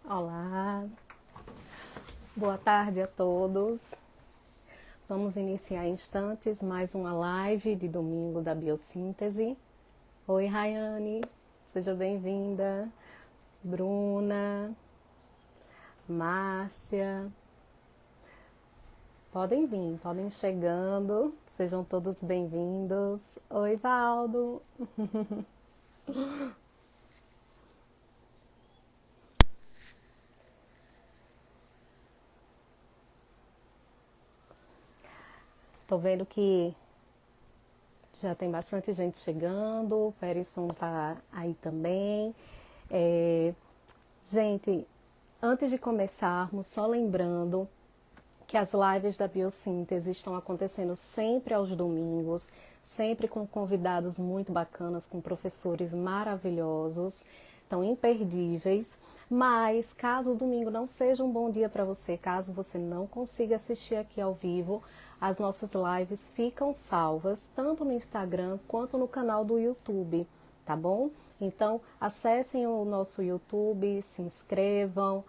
Olá, boa tarde a todos. Vamos iniciar em instantes mais uma live de domingo da Biossíntese. Oi, Rayane, seja bem-vinda. Bruna, Márcia, podem vir, podem ir chegando, sejam todos bem-vindos. Oi, Valdo. Tô vendo que já tem bastante gente chegando, o Perisson está aí também. Gente, antes de começarmos, só lembrando que as lives da Biossíntese estão acontecendo sempre aos domingos, sempre com convidados muito bacanas, com professores maravilhosos, tão imperdíveis. Mas caso o domingo não seja um bom dia para você, caso você não consiga assistir aqui ao vivo, as nossas lives ficam salvas tanto no Instagram quanto no canal do YouTube, tá bom? Então acessem o nosso YouTube, se inscrevam,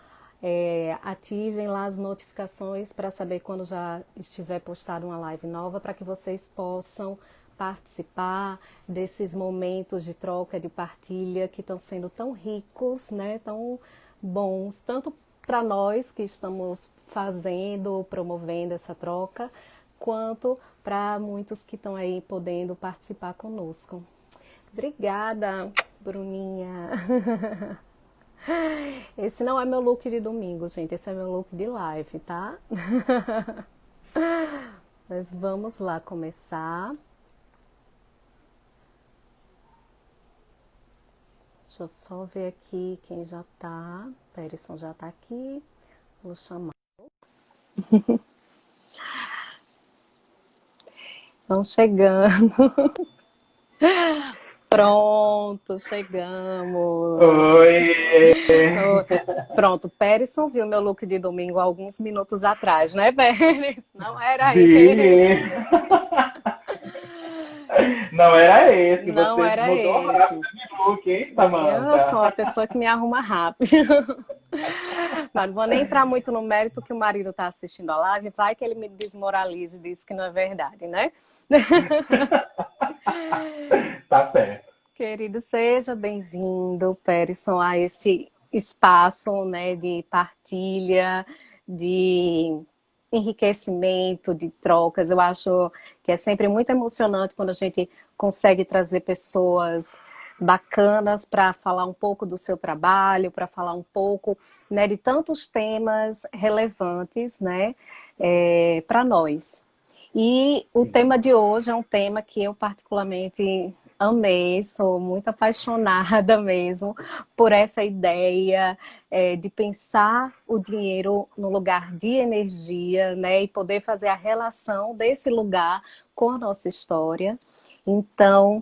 ativem lá as notificações para saber quando já estiver postada uma live nova, para que vocês possam participar desses momentos de troca, de partilha que estão sendo tão ricos, né? Tão bons, tanto para nós que estamos fazendo, promovendo essa troca, quanto para muitos que estão aí podendo participar conosco. Obrigada, Bruninha. Esse não é meu look de domingo, gente. Esse é meu look de live, tá? Mas vamos lá começar. Deixa eu só ver aqui quem já tá. Perisson já tá aqui. Vou chamar. Vão chegando. Pronto, chegamos. Oi! Pronto, Perisson viu meu look de domingo há alguns minutos atrás, né, Peris? Não era esse. Vi! Não era esse, Não você era mudou rápido esse. de look, hein, Eu sou uma Samantha? pessoa que me arruma rápido. Mas não vou nem entrar muito no mérito que o marido está assistindo a live, vai que ele me desmoralize e diz que não é verdade, né? Tá certo. Querido, seja bem-vindo, Perisson, a esse espaço, né, de partilha, de enriquecimento, de trocas. Eu acho que é sempre muito emocionante quando a gente consegue trazer pessoas bacanas para falar um pouco do seu trabalho, para falar um pouco, né, de tantos temas relevantes, né, para nós. E o Sim. tema de hoje é um tema que eu particularmente amei, sou muito apaixonada mesmo por essa ideia de pensar o dinheiro no lugar de energia, né, e poder fazer a relação desse lugar com a nossa história. Então,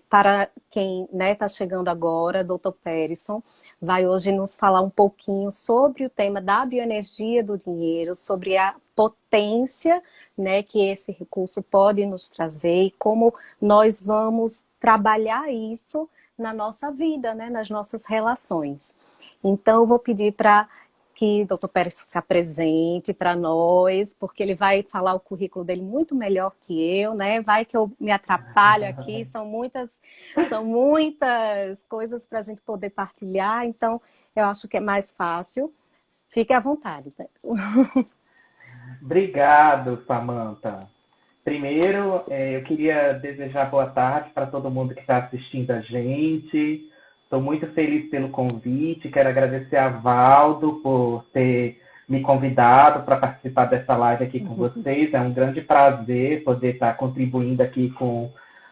para quem está chegando agora, Dr. Perisson vai hoje nos falar um pouquinho sobre o tema da bioenergia do dinheiro, sobre a potência, né, que esse recurso pode nos trazer e como nós vamos trabalhar isso na nossa vida, né, nas nossas relações. Então, eu vou pedir para que o Dr. Pérez se apresente para nós, porque ele vai falar o currículo dele muito melhor que eu, né? Vai que eu me atrapalho aqui, são muitas coisas para a gente poder partilhar, então eu acho que é mais fácil. Fique à vontade. Obrigado, Samantha. Primeiro, eu queria desejar boa tarde para todo mundo que está assistindo a gente. Estou muito feliz pelo convite. Quero agradecer a Valdo por ter me convidado para participar dessa live aqui com vocês. É um grande prazer poder estar contribuindo aqui com,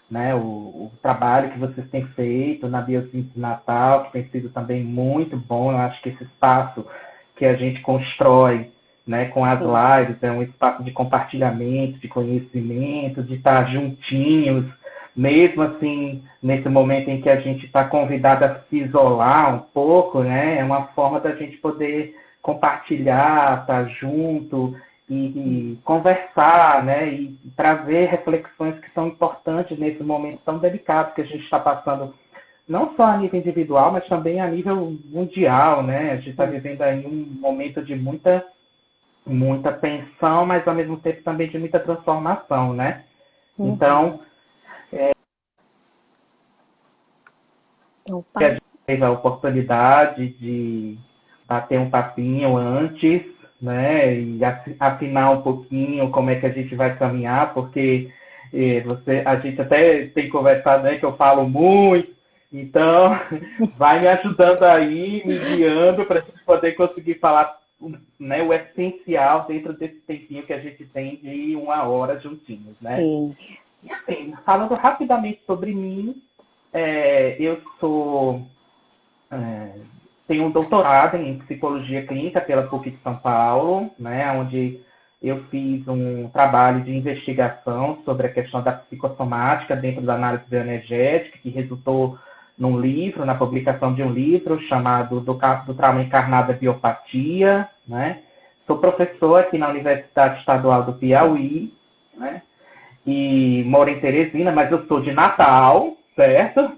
né, o trabalho que vocês têm feito na Biossíntese Natal, que tem sido também muito bom. Eu acho que esse espaço que a gente constrói, né, com as Sim, lives, é um espaço de compartilhamento, de conhecimento, de estar juntinhos, mesmo assim, nesse momento em que a gente está convidado a se isolar um pouco, né, é uma forma da gente poder compartilhar, estar junto e conversar, né, e trazer reflexões que são importantes nesse momento tão delicado que a gente está passando não só a nível individual, mas também a nível mundial, né? A gente está Sim. vivendo aí um momento de muita tensão, mas ao mesmo tempo também de muita transformação, né? Uhum. Então, Opa. a gente teve a oportunidade de bater um papinho antes, né? E afinar um pouquinho como é que a gente vai caminhar, porque a gente até tem conversado, né, que eu falo muito, então vai me ajudando aí, me guiando para a gente poder conseguir falar, né, o essencial dentro desse tempinho que a gente tem de 1 hora juntinhos, né? Sim. E assim, falando rapidamente sobre mim, eu é, tenho um doutorado em psicologia clínica pela PUC de São Paulo, né, onde eu fiz um trabalho de investigação sobre a questão da psicossomática dentro da análise bioenergética, que resultou num livro, na publicação de um livro chamado do Trauma Encarnado à Biopatia, né? Sou professor aqui na Universidade Estadual do Piauí, né? E moro em Teresina, mas eu sou de Natal, certo?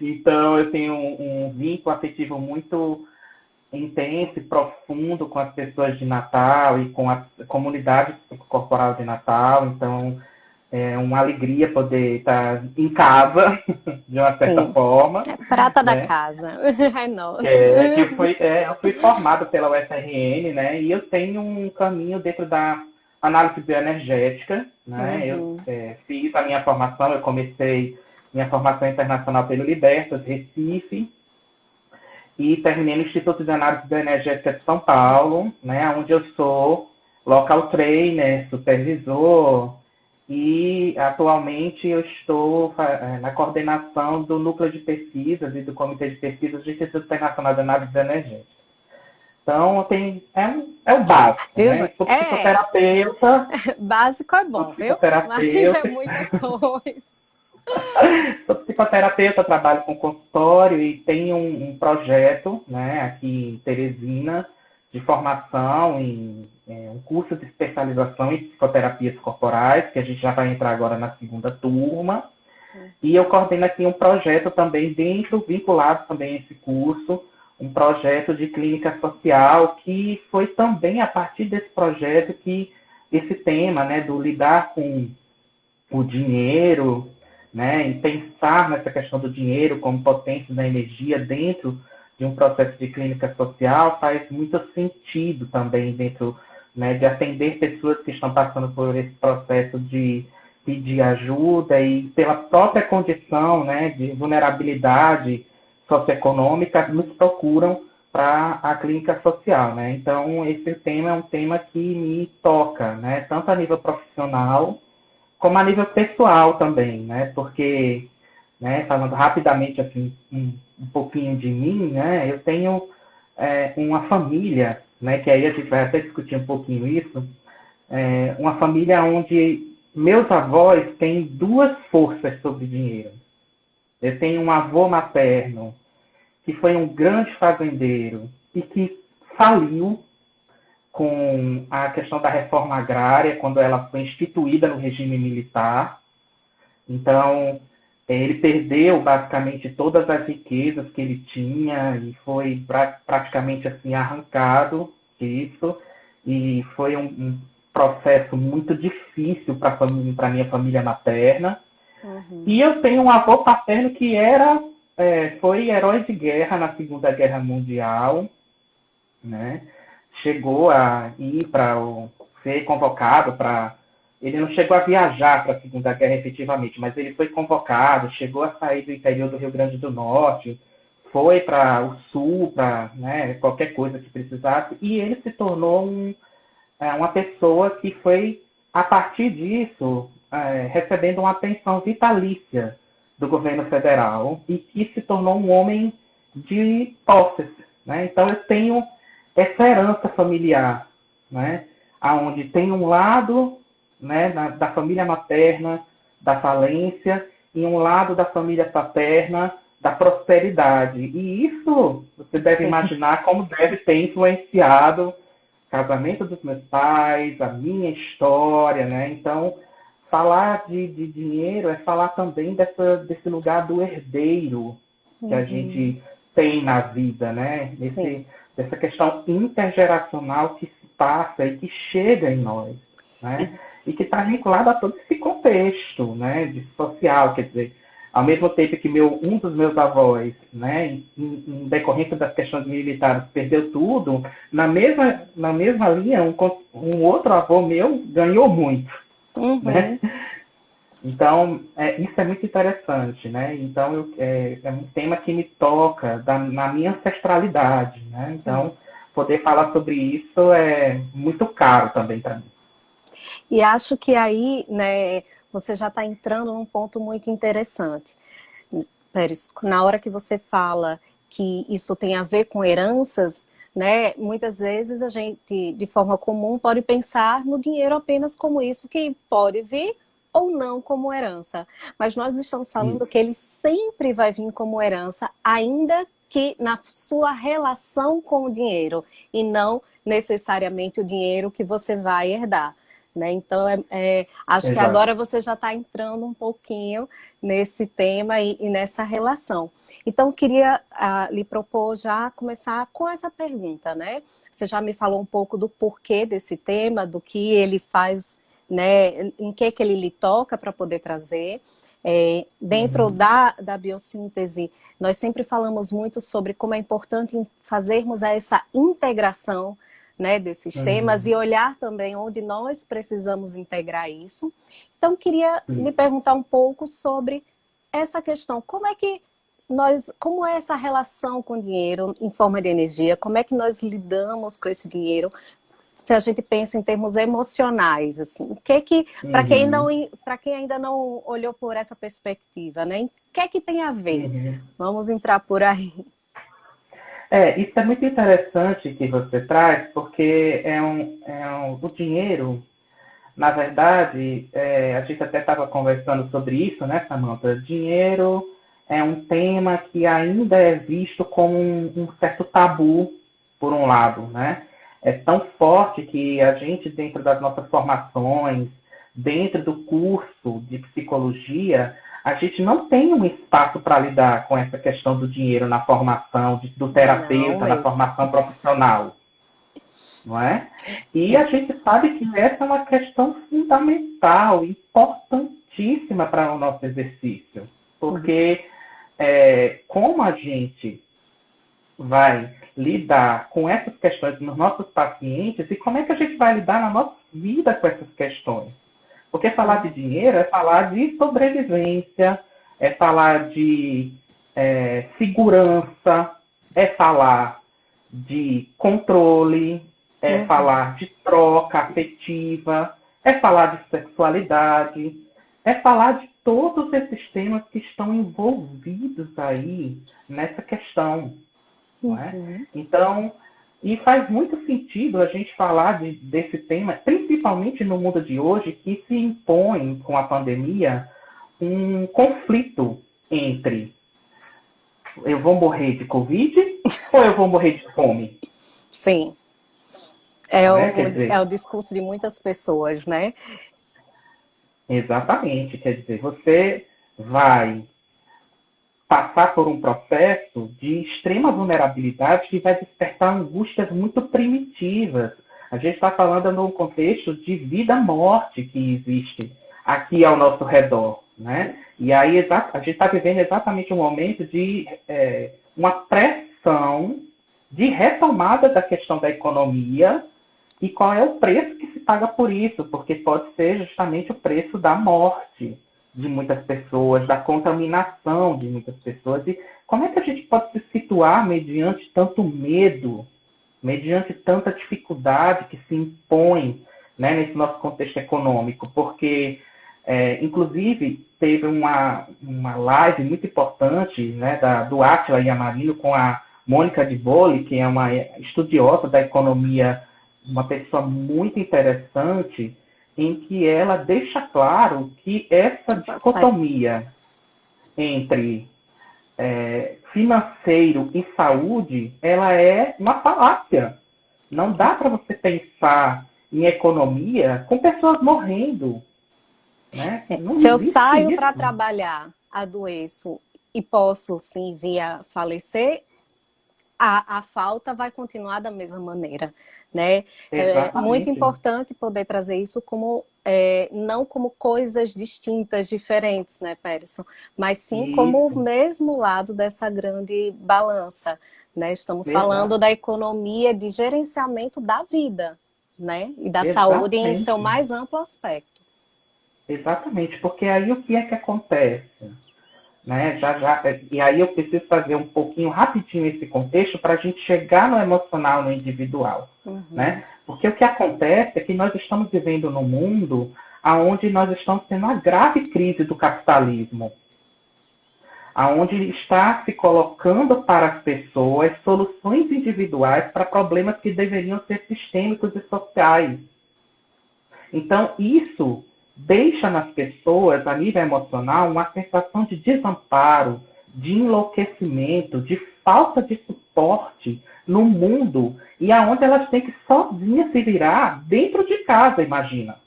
Então eu tenho um vínculo afetivo muito intenso e profundo com as pessoas de Natal e com a comunidade corporal de Natal. Então é uma alegria poder estar em casa, de uma certa Sim. forma, É prata da né? casa. É nosso. Eu fui formado pela UFRN, né? E eu tenho um caminho dentro da análise bioenergética, né? Uhum. Fiz a minha formação, eu comecei minha formação internacional pelo Libertas, Recife, e terminei no Instituto de Análise Bioenergética de São Paulo, né? Onde eu sou local trainer, supervisor, e atualmente eu estou na coordenação do Núcleo de Pesquisas e do Comitê de Pesquisas do Instituto Internacional de Análise Bioenergética. Então, é o básico, Viu, né? Júnior? Sou psicoterapeuta, Básico é sou bom, viu? Mas é psicoterapeuta, muita coisa. sou psicoterapeuta, trabalho com consultório e tenho um projeto, né, aqui em Teresina, de formação em um curso de especialização em psicoterapias corporais, que a gente já vai entrar agora na segunda turma. E eu coordeno aqui um projeto também vinculado também a esse curso, um projeto de clínica social, que foi também a partir desse projeto que esse tema, né, do lidar com o dinheiro, né, e pensar nessa questão do dinheiro como potência da energia dentro de um processo de clínica social faz muito sentido também dentro, né, de atender pessoas que estão passando por esse processo de pedir ajuda e pela própria condição, né, de vulnerabilidade socioeconômica nos procuram para a clínica social, né? Então esse tema é um tema que me toca, né, tanto a nível profissional como a nível pessoal também, né? Porque, né, falando rapidamente assim um pouquinho de mim, né? Eu tenho uma família, né? Que aí a gente vai até discutir um pouquinho isso, uma família onde meus avós têm duas forças sobre dinheiro. Eu tenho um avô materno que foi um grande fazendeiro e que faliu com a questão da reforma agrária, quando ela foi instituída no regime militar. Então, ele perdeu basicamente todas as riquezas que ele tinha e foi praticamente assim arrancado disso. E foi um processo muito difícil para a minha família materna. Uhum. E eu tenho um avô paterno que foi herói de guerra na Segunda Guerra Mundial, né? Chegou a ir ser convocado para. Ele não chegou a viajar para a Segunda Guerra efetivamente, mas ele foi convocado, chegou a sair do interior do Rio Grande do Norte, foi para o Sul, para, né, qualquer coisa que precisasse, e ele se tornou uma pessoa que foi, a partir disso, recebendo uma pensão vitalícia do governo federal e que se tornou um homem de posses, né? Então eu tenho essa herança familiar, né? Aonde tem um lado, né, da família materna da falência e um lado da família paterna da prosperidade. E isso você deve Sim. imaginar como deve ter influenciado o casamento dos meus pais, a minha história, né? Então, falar de dinheiro é falar também desse lugar do herdeiro, que a Uhum. gente tem na vida, né? Sim. Dessa questão intergeracional que se passa e que chega em nós, né? E- E que está vinculado a todo esse contexto, né? De social, quer dizer, ao mesmo tempo que um dos meus avós, né, em decorrência das questões militares, perdeu tudo, na mesma linha, um outro avô meu ganhou muito, né? Uhum. Então, isso é muito interessante, né? Então, é um tema que me toca na minha ancestralidade, né? Sim. Então, poder falar sobre isso é muito caro também para mim. E acho que aí, né, você já está entrando num ponto muito interessante. Pérez, na hora que você fala que isso tem a ver com heranças, né, muitas vezes a gente, de forma comum, pode pensar no dinheiro apenas como isso que pode vir ou não como herança. Mas nós estamos falando Isso, que ele sempre vai vir como herança, ainda que na sua relação com o dinheiro, e não necessariamente o dinheiro que você vai herdar. Né? Então, acho que exato. agora você já está entrando um pouquinho nesse tema e nessa relação. Então, queria lhe propor já começar com essa pergunta, né? Você já me falou um pouco do porquê desse tema, do que ele faz, né? Em que ele lhe toca para poder trazer. Dentro Uhum, da biossíntese, nós sempre falamos muito sobre como é importante fazermos essa integração, né, desses temas uhum, e olhar também onde nós precisamos integrar isso. Então, queria lhe isso. perguntar um pouco sobre essa questão. Como é essa relação com o dinheiro em forma de energia? Como é que nós lidamos com esse dinheiro? Se a gente pensa em termos emocionais, assim, o que Uhum, para quem ainda não olhou por essa perspectiva, né? O que é que tem a ver? uhum. Vamos entrar por aí. Isso é muito interessante que você traz, porque o dinheiro, na verdade, a gente até estava conversando sobre isso, né, Samantha? Dinheiro é um tema que ainda é visto como um certo tabu, por um lado, né? É tão forte que a gente, dentro das nossas formações, dentro do curso de psicologia, a gente não tem um espaço para lidar com essa questão do dinheiro na formação do Não terapeuta, na mesmo. formação profissional, não é? E a gente sabe que essa é uma questão fundamental, importantíssima para o nosso exercício, porque Isso. como a gente vai lidar com essas questões nos nossos pacientes e como é que a gente vai lidar na nossa vida com essas questões. Porque falar Sim. de dinheiro é falar de sobrevivência, é falar de segurança, é falar de controle, é Uhum. falar de troca afetiva, é falar de sexualidade, é falar de todos esses temas que estão envolvidos aí nessa questão, não é? Uhum. Então, e faz muito sentido a gente falar desse tema, principalmente no mundo de hoje, que se impõe com a pandemia um conflito entre eu vou morrer de Covid ou eu vou morrer de fome, Sim. não é? Quer É dizer, o discurso de muitas pessoas, né? exatamente, quer dizer, você vai passar por um processo de extrema vulnerabilidade que vai despertar angústias muito primitivas. A gente está falando num contexto de vida-morte que existe aqui ao nosso redor, né? Isso. E aí a gente está vivendo exatamente um momento de uma pressão de retomada da questão da economia e qual é o preço que se paga por isso, porque pode ser justamente o preço da morte de muitas pessoas, da contaminação de muitas pessoas. E como é que a gente pode se situar mediante tanto medo, mediante tanta dificuldade que se impõe, né, nesse nosso contexto econômico? Porque, inclusive, teve uma live muito importante, né, do Átila Yamarino com a Mônica de Bolle, que é uma estudiosa da economia, uma pessoa muito interessante, em que ela deixa claro que essa Tá certo. dicotomia entre financeiro e saúde, ela é uma falácia. Não dá para você pensar em economia com pessoas morrendo, né? Não Se eu existe saio para isso. trabalhar, adoeço e posso sim vir a falecer, a falta vai continuar da mesma maneira, né? É muito Exatamente. importante poder trazer isso como não como coisas distintas, diferentes, né, Peterson? Mas sim como o Isso, mesmo lado dessa grande balança, né? Estamos falando exato, da economia de gerenciamento da vida, né? E da saúde em seu exatamente. mais amplo aspecto. Exatamente, porque aí o que é que acontece? Né? E aí eu preciso fazer um pouquinho rapidinho esse contexto para a gente chegar no emocional, no individual. Né? Uhum. Porque o que acontece é que nós estamos vivendo num mundo onde nós estamos tendo uma grave crise do capitalismo, aonde está se colocando para as pessoas soluções individuais para problemas que deveriam ser sistêmicos e sociais. Então, isso deixa nas pessoas, a nível emocional, uma sensação de desamparo, de enlouquecimento, de falta de suporte no mundo e aonde elas têm que sozinhas se virar dentro de casa, imagina.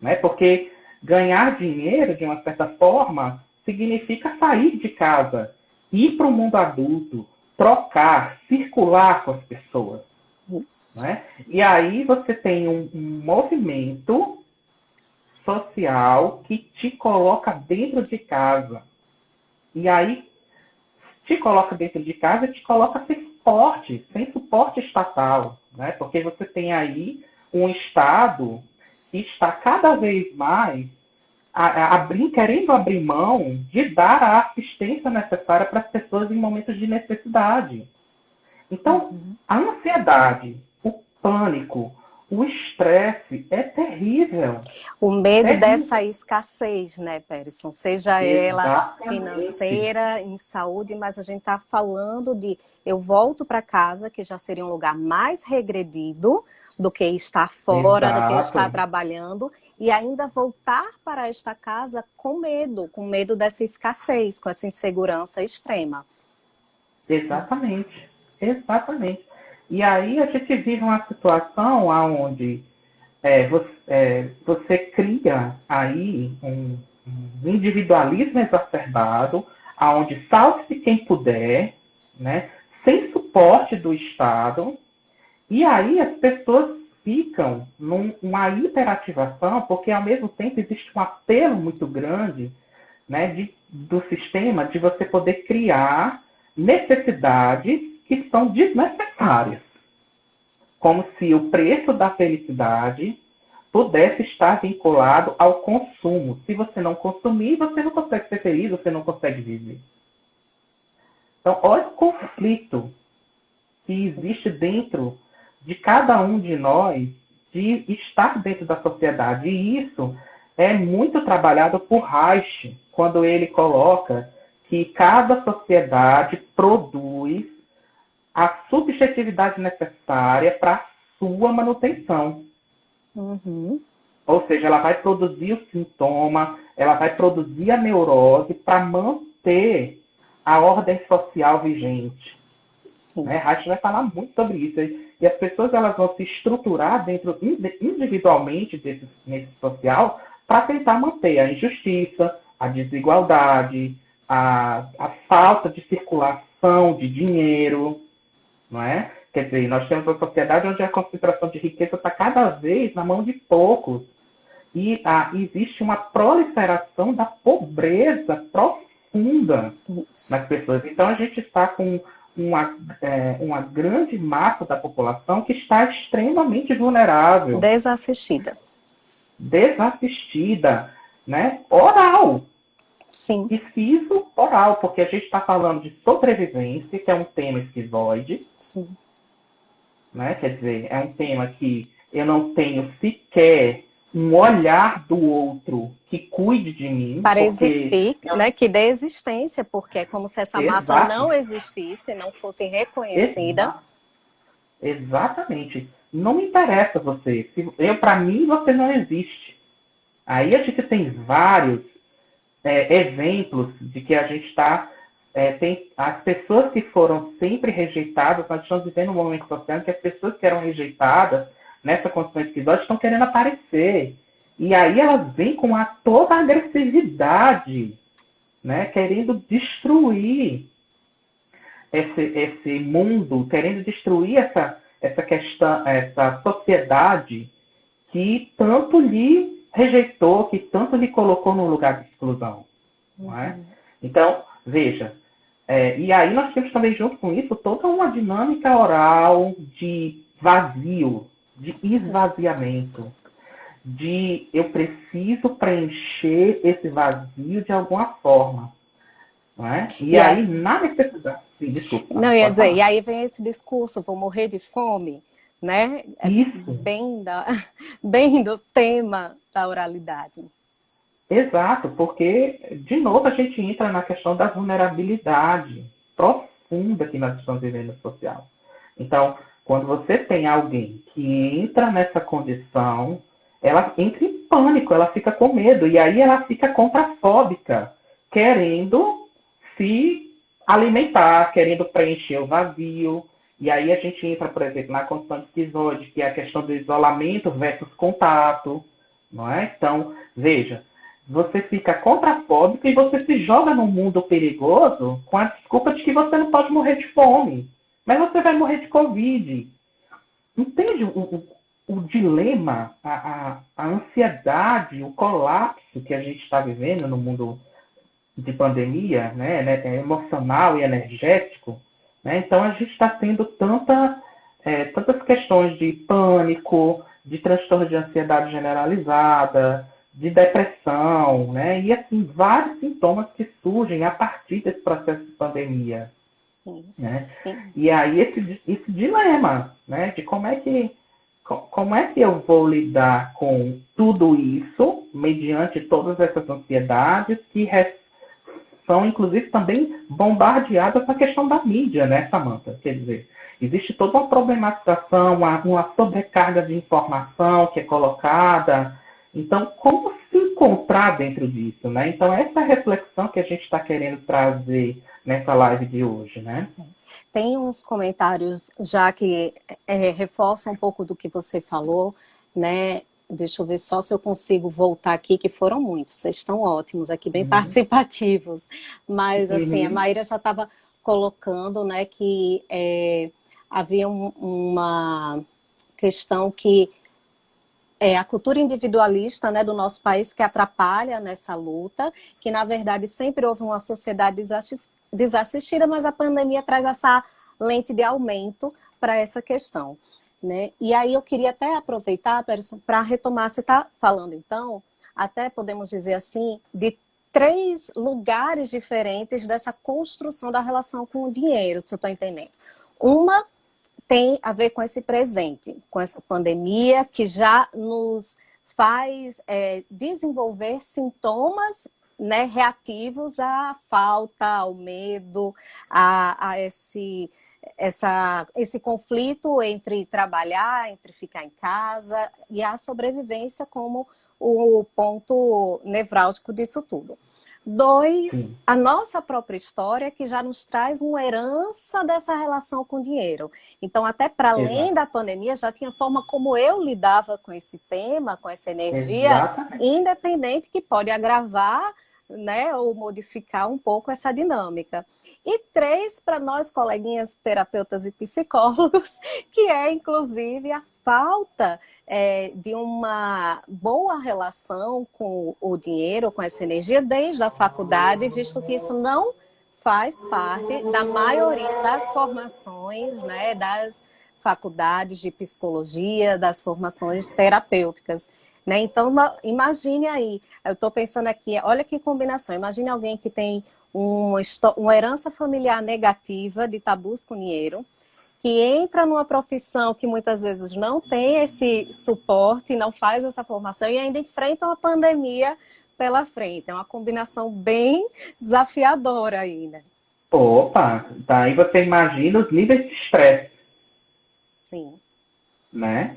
Né? Porque ganhar dinheiro, de uma certa forma, significa sair de casa, ir para o mundo adulto, trocar, circular com as pessoas. Isso. Né? E aí você tem um movimento social que te coloca dentro de casa. E aí te coloca dentro de casa e te coloca sem suporte estatal. Né? Porque você tem aí um Estado que está cada vez mais querendo abrir mão de dar a assistência necessária para as pessoas em momentos de necessidade. Então, Uhum. a ansiedade, o pânico, o estresse é terrível. O medo dessa Terrível. escassez, né, Peterson? Seja ela Exatamente. financeira, em saúde, mas a gente está falando de eu volto para casa, que já seria um lugar mais regredido do que estar fora, do que estar Exato. trabalhando, e ainda voltar para esta casa com medo dessa escassez, com essa insegurança extrema. Exatamente. Exatamente. E aí a gente vive uma situação onde você cria aí um individualismo exacerbado, aonde salve-se quem puder, né, sem suporte do Estado, e aí as pessoas ficam numa hiperativação, porque ao mesmo tempo existe um apelo muito grande, né, do sistema de você poder criar necessidades que são desnecessárias, como se o preço da felicidade pudesse estar vinculado ao consumo. Se você não consumir, você não consegue ser feliz, você não consegue viver. Então, olha o conflito que existe dentro de cada um de nós de estar dentro da sociedade. E isso é muito trabalhado por Reich, quando ele coloca que cada sociedade produz a subjetividade necessária para a sua manutenção. Uhum. Ou seja, ela vai produzir o sintoma, ela vai produzir a neurose para manter a ordem social vigente. Sim. Né? Reich vai falar muito sobre isso. E as pessoas elas vão se estruturar dentro individualmente nesse social para tentar manter a injustiça, a desigualdade, a falta de circulação de dinheiro, não é? Quer dizer, nós temos uma sociedade onde a concentração de riqueza está cada vez na mão de poucos. E existe uma proliferação da pobreza profunda Isso. nas pessoas. Então, a gente está com uma grande massa da população que está extremamente vulnerável, Desassistida. desassistida, né? Oral. Sim. E siso oral, porque a gente está falando de sobrevivência, que é um tema esquizoide, Sim. né? Quer dizer, é um tema que eu não tenho sequer um olhar do outro que cuide de mim, Para porque existir, né, que dê existência, porque é como se essa massa exato, não existisse, não fosse reconhecida. exato, exatamente. Não me interessa você. Para mim, você não existe. Aí a gente tem vários exemplos de que a gente está. Tem as pessoas que foram sempre rejeitadas, nós estamos vivendo um momento social em que as pessoas que eram rejeitadas nessa condição esquizoide estão querendo aparecer. E aí elas vêm com toda a agressividade né, querendo destruir esse mundo, querendo destruir essa questão, essa sociedade que tanto lhe rejeitou, que tanto lhe colocou num lugar de exclusão. Não é? Então, veja, e aí nós temos também junto com isso toda uma dinâmica oral de vazio, de esvaziamento, de eu preciso preencher esse vazio de alguma forma. Não é? E aí, na necessidade... Sim, desculpa. Não, ia dizer, e aí vem esse discurso, vou morrer de fome, né? Isso. Bem do tema da oralidade. Exato, porque, de novo, a gente entra na questão da vulnerabilidade profunda que nós estamos vivendo no social. Então, quando você tem alguém que entra nessa condição, ela entra em pânico, ela fica com medo, e aí ela fica contrafóbica, querendo se alimentar, querendo preencher o vazio. E aí a gente entra, por exemplo, na condição de esquizoide, que é a questão do isolamento versus contato, não é? Então, veja, você fica contrafóbico e você se joga num mundo perigoso com a desculpa de que você não pode morrer de fome, mas você vai morrer de Covid. Entende o dilema, a ansiedade, o colapso que a gente está vivendo no mundo de pandemia, né, emocional e energético, né? Então a gente está tendo tantas questões de pânico, de transtorno de ansiedade generalizada, de depressão, né? E assim, vários sintomas que surgem a partir desse processo de pandemia. Isso. Né? E aí esse dilema, né? De como é que eu vou lidar com tudo isso, mediante todas essas ansiedades que são, inclusive, também bombardeadas na questão da mídia, né, Samantha? Quer dizer, existe toda uma problematização, uma sobrecarga de informação que é colocada. Então, como se encontrar dentro disso, né? Então, essa é a reflexão que a gente está querendo trazer nessa live de hoje, né? Tem uns comentários já que reforçam um pouco do que você falou, né? Deixa eu ver só se eu consigo voltar aqui, que foram muitos. Vocês estão ótimos aqui, bem participativos. Mas, assim, a Maíra já estava colocando, né, que havia uma questão que a cultura individualista, né, do nosso país que atrapalha nessa luta, que, na verdade, sempre houve uma sociedade desassistida, mas a pandemia traz essa lente de aumento para essa questão. Né? E aí eu queria até aproveitar, Peterson, para retomar, você está falando então, até podemos dizer assim, de 3 lugares diferentes dessa construção da relação com o dinheiro, se eu estou entendendo. Uma tem a ver com esse presente, com essa pandemia que já nos faz desenvolver sintomas, né, reativos à falta, ao medo, a esse conflito entre trabalhar, entre ficar em casa e a sobrevivência como o ponto nevrálgico disso tudo. 2, a nossa própria história, que já nos traz uma herança dessa relação com o dinheiro. Então, até para além da pandemia, já tinha forma como eu lidava com esse tema, com essa energia, independente, que pode agravar, né, ou modificar um pouco essa dinâmica. E 3, para nós, coleguinhas terapeutas e psicólogos, que é, inclusive, a falta de uma boa relação com o dinheiro, com essa energia, desde a faculdade, visto que isso não faz parte da maioria das formações, né, das faculdades de psicologia, das formações terapêuticas. Né? Então, imagine aí, eu estou pensando aqui, olha que combinação, imagine alguém que tem uma herança familiar negativa de tabus com dinheiro, que entra numa profissão que muitas vezes não tem esse suporte, não faz essa formação e ainda enfrenta uma pandemia pela frente. É uma combinação bem desafiadora aí, né? Opa, daí você imagina os níveis de estresse. Sim. Né?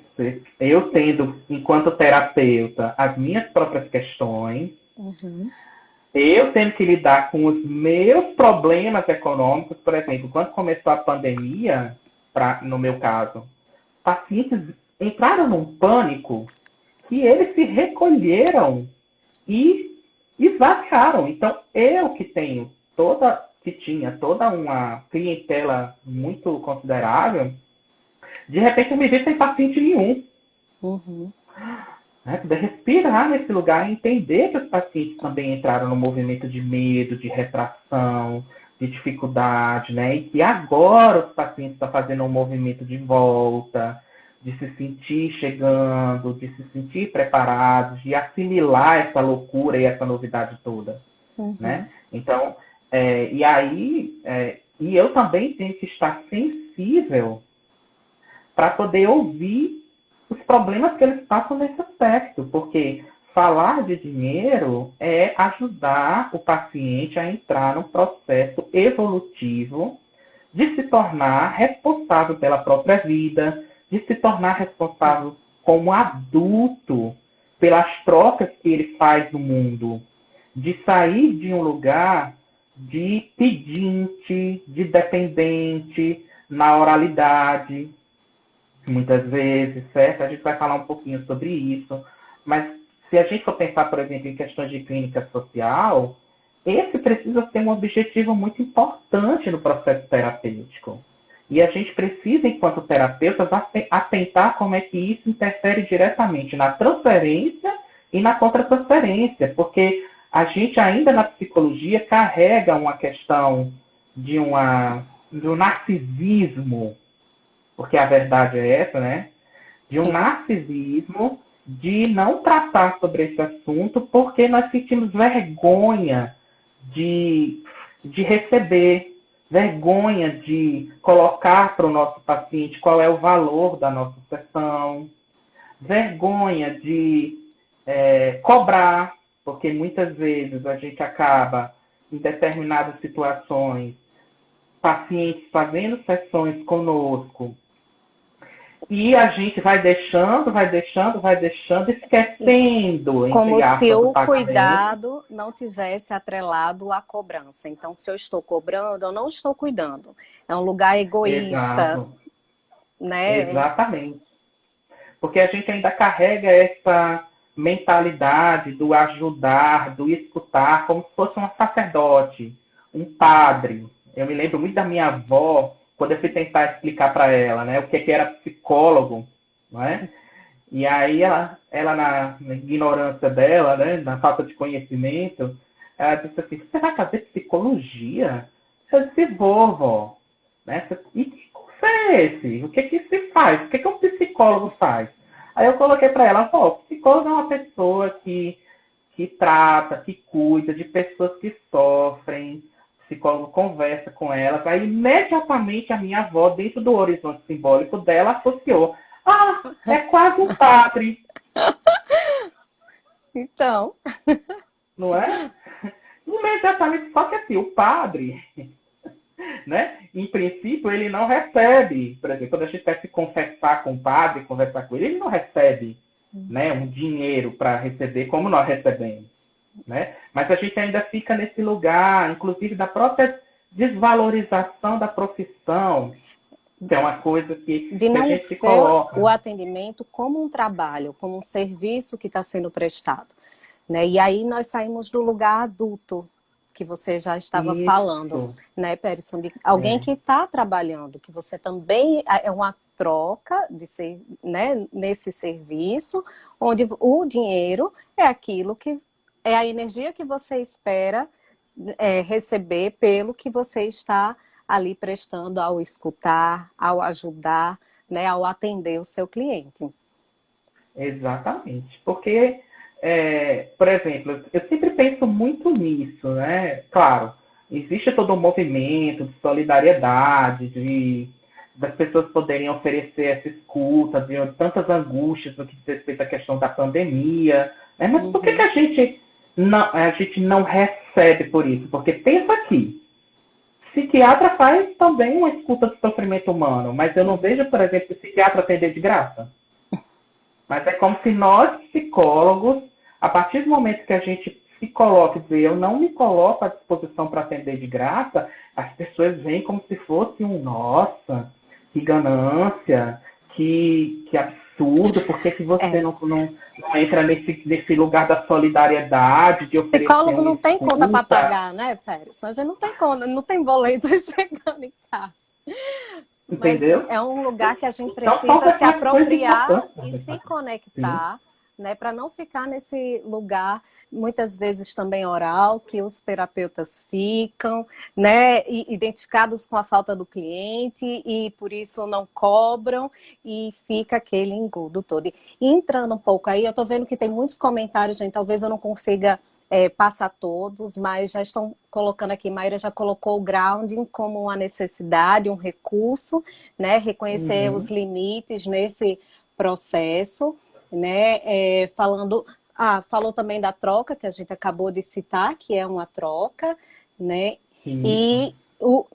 Eu tendo, enquanto terapeuta, as minhas próprias questões, eu tendo que lidar com os meus problemas econômicos, por exemplo, quando começou a pandemia, no meu caso, pacientes entraram num pânico que eles se recolheram e esvaziaram. Então, eu que tinha toda uma clientela muito considerável, de repente eu me vi sem paciente nenhum. Uhum. Né? Poder respirar nesse lugar e entender que os pacientes também entraram no movimento de medo, de retração, de dificuldade, né? E que agora os pacientes estão fazendo um movimento de volta, de se sentir chegando, de se sentir preparados, de assimilar essa loucura e essa novidade toda, Uhum. né? Então, e aí, e eu também tenho que estar sensível para poder ouvir os problemas que eles passam nesse aspecto, porque falar de dinheiro é ajudar o paciente a entrar num processo evolutivo de se tornar responsável pela própria vida, de se tornar responsável como adulto pelas trocas que ele faz no mundo, de sair de um lugar de pedinte, de dependente na oralidade, muitas vezes, certo? A gente vai falar um pouquinho sobre isso, mas se a gente for pensar, por exemplo, em questões de clínica social, esse precisa ser um objetivo muito importante no processo terapêutico. E a gente precisa, enquanto terapeutas, atentar como é que isso interfere diretamente na transferência e na contratransferência, porque a gente ainda na psicologia carrega uma questão de um narcisismo, porque a verdade é essa, né? De um Sim. narcisismo de não tratar sobre esse assunto porque nós sentimos vergonha de receber, vergonha de colocar para o nosso paciente qual é o valor da nossa sessão, vergonha de cobrar, porque muitas vezes a gente acaba, em determinadas situações, pacientes fazendo sessões conosco e a gente vai deixando, esquecendo, Como entre se aspas, do o pagamento. cuidado não tivesse atrelado à cobrança. Então, se eu estou cobrando, eu não estou cuidando. É um lugar egoísta, Exato, né? exatamente. Porque a gente ainda carrega essa mentalidade do ajudar, do escutar, como se fosse um sacerdote, um padre. Eu me lembro muito da minha avó, quando eu fui tentar explicar para ela, né, o que era psicólogo, não é? E aí ela na ignorância dela, né, na falta de conhecimento, ela disse assim, você vai fazer psicologia? Eu disse, vou, vó. Né? E que curso é esse? O que que se faz? O que que um psicólogo faz? Aí eu coloquei para ela, pô, o psicólogo é uma pessoa que trata, que cuida de pessoas que sofrem, o psicólogo conversa com elas, aí imediatamente a minha avó, dentro do horizonte simbólico dela, associou. Ah, é quase um padre, Então, não é? Imediatamente, só que assim, o padre, né? Em princípio, ele não recebe, por exemplo, quando a gente vai se confessar com o padre, conversar com ele, ele não recebe, né, um dinheiro para receber como nós recebemos, né? Mas a gente ainda fica nesse lugar, inclusive da própria desvalorização da profissão, que é uma coisa de que a não gente se ver o coloca. atendimento como um trabalho, como um serviço que está sendo prestado, né? E aí nós saímos do lugar adulto que você já estava falando, Isso, né, Perison, de alguém é, que está trabalhando, que você também é uma troca de ser, né, nesse serviço, onde o dinheiro é aquilo que é a energia que você espera receber pelo que você está ali prestando ao escutar, ao ajudar, né, ao atender o seu cliente. exatamente. Porque, por exemplo, eu sempre penso muito nisso, né? Claro, existe todo um movimento de solidariedade, das pessoas poderem oferecer essa escuta, de tantas angústias no que diz respeito à questão da pandemia, né? Mas por que Uhum. a gente não recebe por isso? Porque pensa aqui, psiquiatra faz também uma escuta do sofrimento humano, mas eu não vejo, por exemplo, o psiquiatra atender de graça. Mas é como se nós, psicólogos, a partir do momento que a gente se coloca e dizer eu não me coloco à disposição para atender de graça, as pessoas veem como se fosse um nossa, que ganância, que absurdo, por que que você É. não entra nesse lugar da solidariedade, de oferecer Psicólogo uma não tem conta para escuta, pagar, né, Pérez? A gente não tem conta, não tem boleto chegando em casa. Mas entendeu? é um lugar que a gente Então, são precisa se reflexões apropriar importantes. e se Sim. conectar, né, para não ficar nesse lugar, muitas vezes também oral, que os terapeutas ficam, né, identificados com a falta do cliente e por isso não cobram e fica aquele engodo todo. E entrando um pouco aí, eu estou vendo que tem muitos comentários, gente, talvez eu não consiga passar todos, mas já estão colocando aqui, Mayra já colocou o grounding como uma necessidade, um recurso, né? Reconhecer os Uhum. limites nesse processo, né? Falou também da troca, que a gente acabou de citar, que é uma troca, né? Isso. E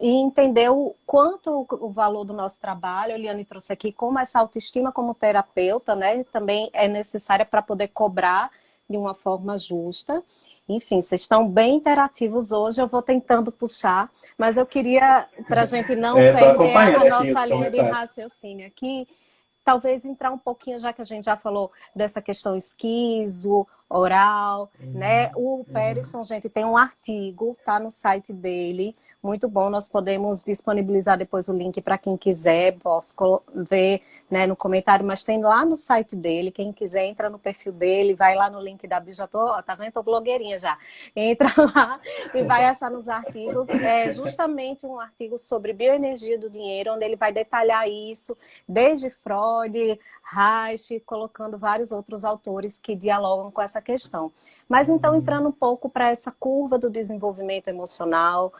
entender o quanto o valor do nosso trabalho, a Eliane trouxe aqui, como essa autoestima como terapeuta, né? Também é necessária para poder cobrar de uma forma justa. Enfim, vocês estão bem interativos hoje, eu vou tentando puxar, mas eu queria, para a gente não Estou perder a acompanhando aqui nossa os linha de comentários. raciocínio aqui, talvez entrar um pouquinho, já que a gente já falou dessa questão esquizo, oral, né? Uhum. O Uhum. Pearson, gente, tem um artigo, tá no site dele, muito bom, nós podemos disponibilizar depois o link para quem quiser, posso ver, né, no comentário, mas tem lá no site dele, quem quiser entra no perfil dele, vai lá no link da Bio, já tô, tá vendo? Tô blogueirinha já. Entra lá e vai achar nos artigos, é justamente um artigo sobre bioenergia do dinheiro, onde ele vai detalhar isso, desde Freud, Reich, colocando vários outros autores que dialogam com essa questão. Mas então, Uhum. entrando um pouco para essa curva do desenvolvimento emocional,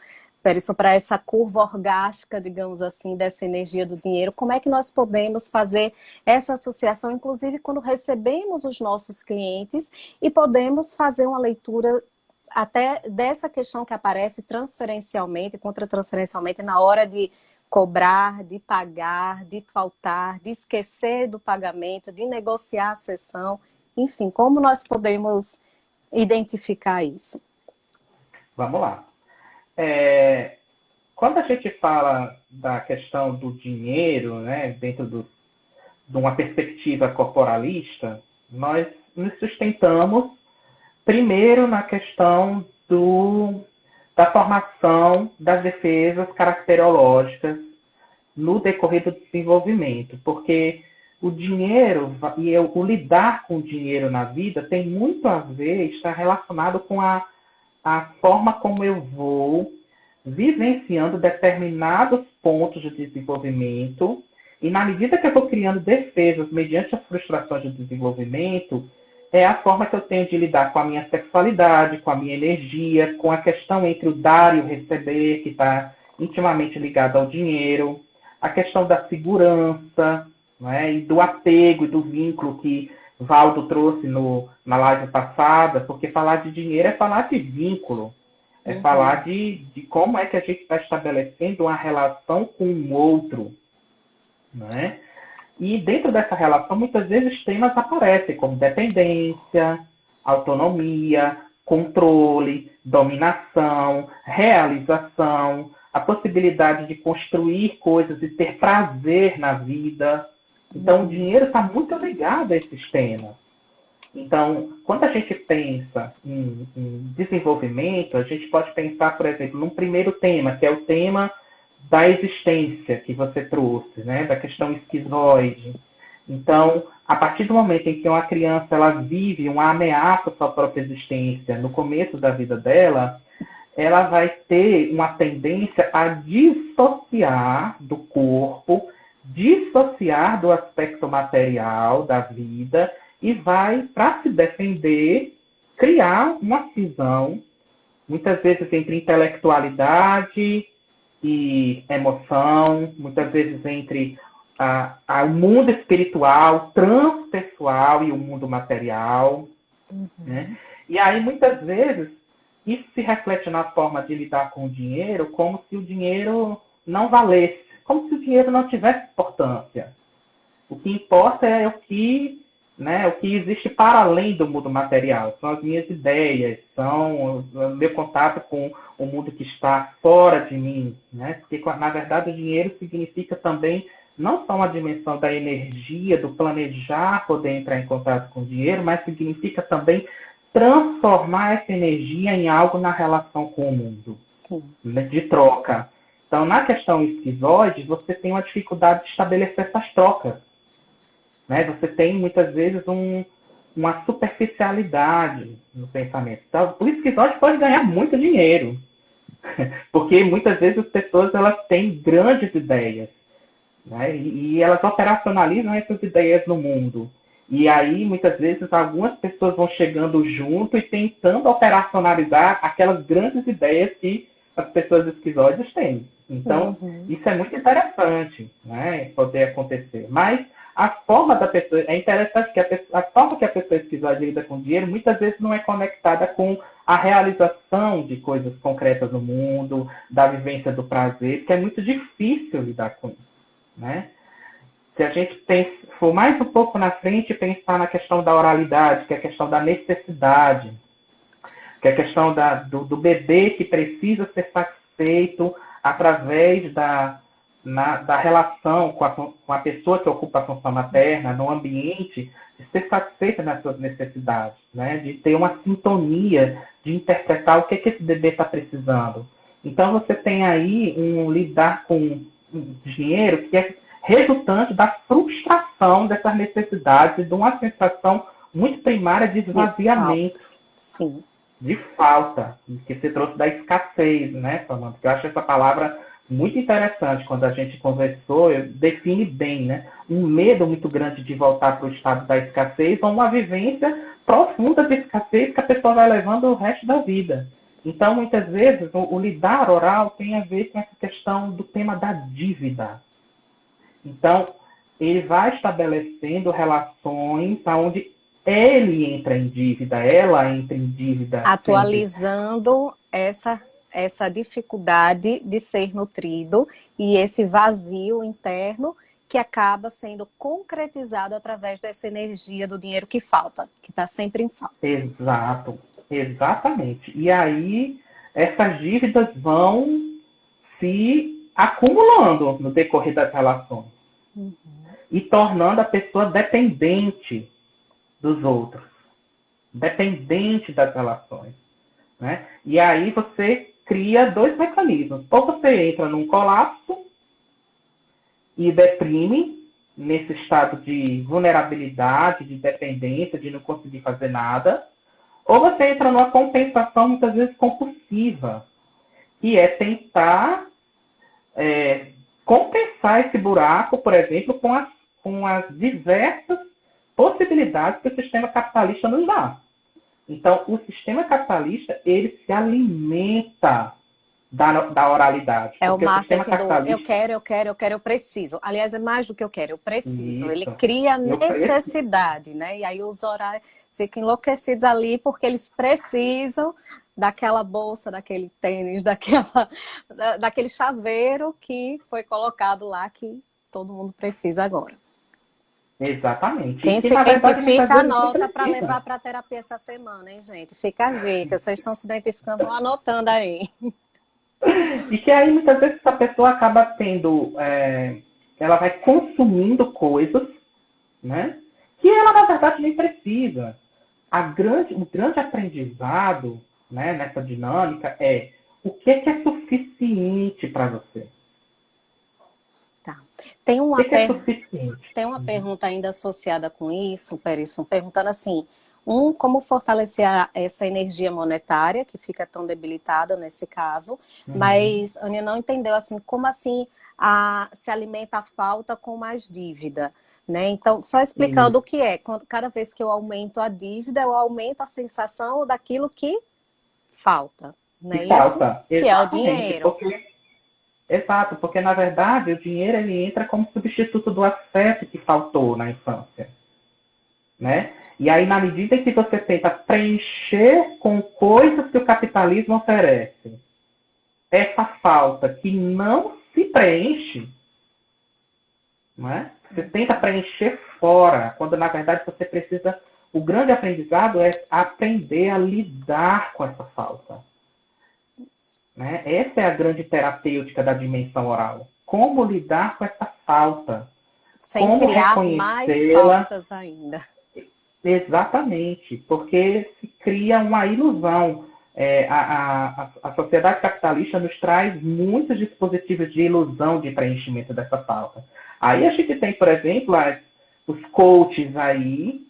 para essa curva orgástica, digamos assim, dessa energia do dinheiro, como é que nós podemos fazer essa associação, inclusive quando recebemos os nossos clientes e podemos fazer uma leitura até dessa questão que aparece transferencialmente, contratransferencialmente, na hora de cobrar, de pagar, de faltar, de esquecer do pagamento, de negociar a sessão, enfim, como nós podemos identificar isso? Vamos lá. É, quando a gente fala da questão do dinheiro, né, dentro de uma perspectiva corporalista, nós nos sustentamos primeiro na questão da formação das defesas caracterológicas no decorrer do desenvolvimento, porque o dinheiro e o lidar com o dinheiro na vida tem muito a ver, está relacionado com a forma como eu vou vivenciando determinados pontos de desenvolvimento e na medida que eu vou criando defesas mediante as frustrações de desenvolvimento, é a forma que eu tenho de lidar com a minha sexualidade, com a minha energia, com a questão entre o dar e o receber, que está intimamente ligado ao dinheiro, a questão da segurança, né, e do apego e do vínculo que Valdo trouxe na live passada, porque falar de dinheiro é falar de vínculo, é falar de como é que a gente está estabelecendo uma relação com o outro, né? E dentro dessa relação, muitas vezes temas aparecem, como dependência, autonomia, controle, dominação, realização, a possibilidade de construir coisas e ter prazer na vida. Então, o dinheiro está muito ligado a esses temas. Então, quando a gente pensa em desenvolvimento, a gente pode pensar, por exemplo, num primeiro tema, que é o tema da existência que você trouxe, né? Da questão esquizoide. Então, a partir do momento em que uma criança ela vive uma ameaça à sua própria existência no começo da vida dela, ela vai ter uma tendência a dissociar do corpo, dissociar do aspecto material da vida e vai, para se defender, criar uma cisão, muitas vezes entre intelectualidade e emoção, muitas vezes entre o mundo espiritual, transpessoal e o mundo material. Né? E aí, muitas vezes, isso se reflete na forma de lidar com o dinheiro como se o dinheiro não valesse, como se o dinheiro não tivesse importância. O que importa é o que existe para além do mundo material. São as minhas ideias, são o meu contato com o mundo que está fora de mim. Né? Porque, na verdade, o dinheiro significa também não só uma dimensão da energia, do planejar, poder entrar em contato com o dinheiro, mas significa também transformar essa energia em algo na relação com o mundo, Sim. né, de troca. Então, na questão esquizoide, você tem uma dificuldade de estabelecer essas trocas, né? Você tem, muitas vezes, uma superficialidade no pensamento. Então, o esquizoide pode ganhar muito dinheiro, porque muitas vezes as pessoas elas têm grandes ideias, né? E elas operacionalizam essas ideias no mundo. E aí, muitas vezes, algumas pessoas vão chegando junto e tentando operacionalizar aquelas grandes ideias que as pessoas esquizoides têm. Então, isso é muito interessante, né, poder acontecer. Mas a forma da pessoa, é interessante que a forma que a pessoa esquizoide lida com o dinheiro, muitas vezes não é conectada com a realização de coisas concretas no mundo, da vivência do prazer, que é muito difícil lidar com isso, né? Se a gente for mais um pouco na frente e pensar na questão da oralidade, que é a questão da necessidade, que é a questão do bebê que precisa ser satisfeito através da relação com a pessoa que ocupa a função materna, no ambiente, de ser satisfeita nas suas necessidades, né? De ter uma sintonia, de interpretar o que esse bebê está precisando. Então, você tem aí lidar com dinheiro que é resultante da frustração dessas necessidades, de uma sensação muito primária de esvaziamento. Sim. De falta, que você trouxe da escassez, né, Fernando? Eu acho essa palavra muito interessante. Quando a gente conversou, define bem, né? Um medo muito grande de voltar para o estado da escassez ou uma vivência profunda de escassez que a pessoa vai levando o resto da vida. Então, muitas vezes, o lidar oral tem a ver com essa questão do tema da dívida. Então, ele vai estabelecendo relações onde ele entra em dívida, ela entra em dívida. Atualizando essa dificuldade de ser nutrido e esse vazio interno que acaba sendo concretizado através dessa energia do dinheiro que falta, que está sempre em falta. Exato, exatamente. E aí, essas dívidas vão se acumulando no decorrer das relações. E tornando a pessoa dependente dos outros, dependente das relações, né? E aí você cria dois mecanismos. Ou você entra num colapso e deprime nesse estado de vulnerabilidade, de dependência, de não conseguir fazer nada, ou você entra numa compensação muitas vezes compulsiva, que é tentar compensar esse buraco, por exemplo, com as diversas possibilidades que o sistema capitalista nos dá. Então, o sistema capitalista, ele se alimenta da oralidade. É o marketing capitalista... eu preciso. Aliás, é mais do que eu quero, eu preciso. Isso. Ele cria necessidade, né? E aí os horários ficam enlouquecidos ali porque eles precisam daquela bolsa, daquele tênis, daquele chaveiro que foi colocado lá que todo mundo precisa agora. Exatamente. Quem se identifica, anota para levar para a terapia essa semana, hein, gente? Fica a dica. Vocês estão se identificando, vão anotando aí. E que aí, muitas vezes, essa pessoa acaba tendo... ela vai consumindo coisas, né? Que ela, na verdade, nem precisa. O grande aprendizado, né, nessa dinâmica é o que é suficiente para você. Tá. Tem uma suficiente? Pergunta ainda associada com isso, Perisson, perguntando assim, como fortalecer essa energia monetária, que fica tão debilitada nesse caso, mas a Aninha não entendeu, assim, como assim se alimenta a falta com mais dívida, né? Então, só explicando o que é, cada vez que eu aumento a dívida, eu aumento a sensação daquilo que falta, né? Falta, que é o dinheiro. Exato, porque na verdade o dinheiro ele entra como substituto do afeto que faltou na infância, né? E aí na medida em que você tenta preencher com coisas que o capitalismo oferece, essa falta que não se preenche, né? Você tenta preencher fora, quando na verdade você precisa... O grande aprendizado é aprender a lidar com essa falta. Né? Essa é a grande terapêutica da dimensão oral. Como lidar com essa falta. Sem Como criar mais reconhecê-la? faltas ainda. Exatamente, porque se cria uma ilusão. A sociedade capitalista nos traz muitos dispositivos de ilusão de preenchimento dessa falta. Aí a gente tem, por exemplo, os coaches aí,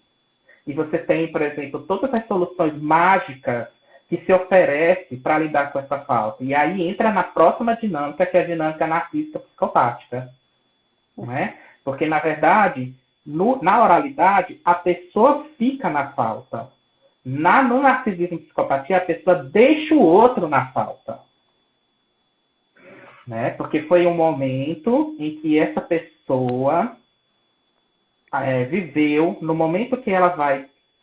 e você tem, por exemplo, todas as soluções mágicas que se oferece para lidar com essa falta. E aí entra na próxima dinâmica, que é a dinâmica narcísica psicopática. Não é? Porque, na verdade, na oralidade, a pessoa fica na falta. No narcisismo e psicopatia, a pessoa deixa o outro na falta. Né? Porque foi um momento em que essa pessoa viveu, no momento que ela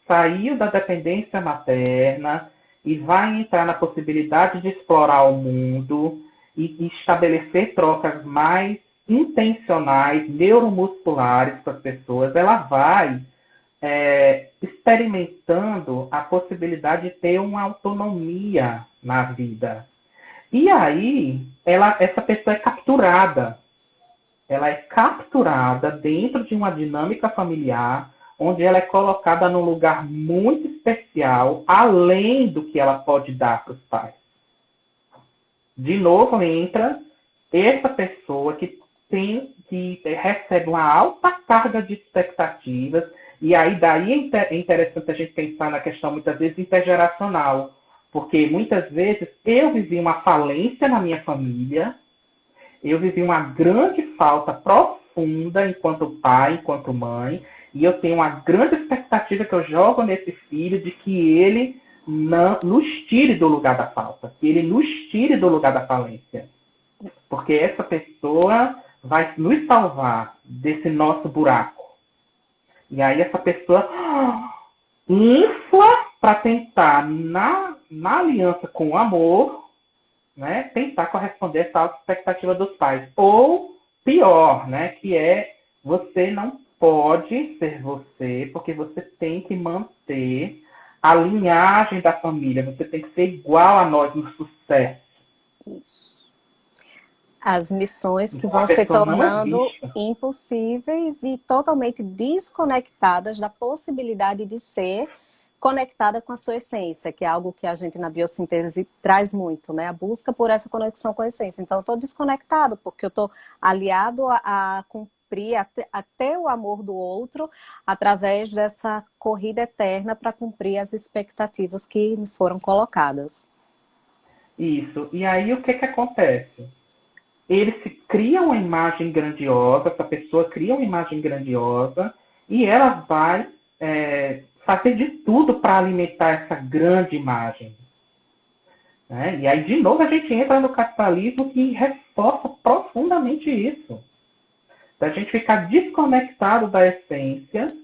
sair da dependência materna e vai entrar na possibilidade de explorar o mundo e estabelecer trocas mais intencionais, neuromusculares com as pessoas, ela vai experimentando a possibilidade de ter uma autonomia na vida. E aí, essa pessoa é capturada. Ela é capturada dentro de uma dinâmica familiar, onde ela é colocada num lugar muito especial, além do que ela pode dar para os pais. De novo, entra essa pessoa que recebe uma alta carga de expectativas, e aí daí é interessante a gente pensar na questão, muitas vezes, intergeracional, porque muitas vezes eu vivi uma falência na minha família, eu vivi uma grande falta profunda enquanto pai, enquanto mãe, e eu tenho uma grande expectativa que eu jogo nesse filho de que ele nos tire do lugar da falta, que ele nos tire do lugar da falência. Porque essa pessoa vai nos salvar desse nosso buraco. E aí essa pessoa infla para tentar, na aliança com o amor, né, tentar corresponder a essa alta expectativa dos pais. Ou pior, né, que é você não pode ser você, porque você tem que manter a linhagem da família. Você tem que ser igual a nós no sucesso. Isso. As missões que Então, vão a se pessoa não é tornando vista. impossíveis e totalmente desconectadas da possibilidade de ser conectada com a sua essência, que é algo que a gente na biossíntese traz muito, né? A busca por essa conexão com a essência. Então, eu estou desconectado, porque eu estou aliado a cumprir até o amor do outro através dessa corrida eterna para cumprir as expectativas que me foram colocadas. Isso. E aí, o que acontece? Ele se cria uma imagem grandiosa, essa pessoa cria uma imagem grandiosa, e ela vai fazer de tudo para alimentar essa grande imagem. Né? E aí, de novo, a gente entra no capitalismo que reforça profundamente isso. Da gente ficar desconectado da essência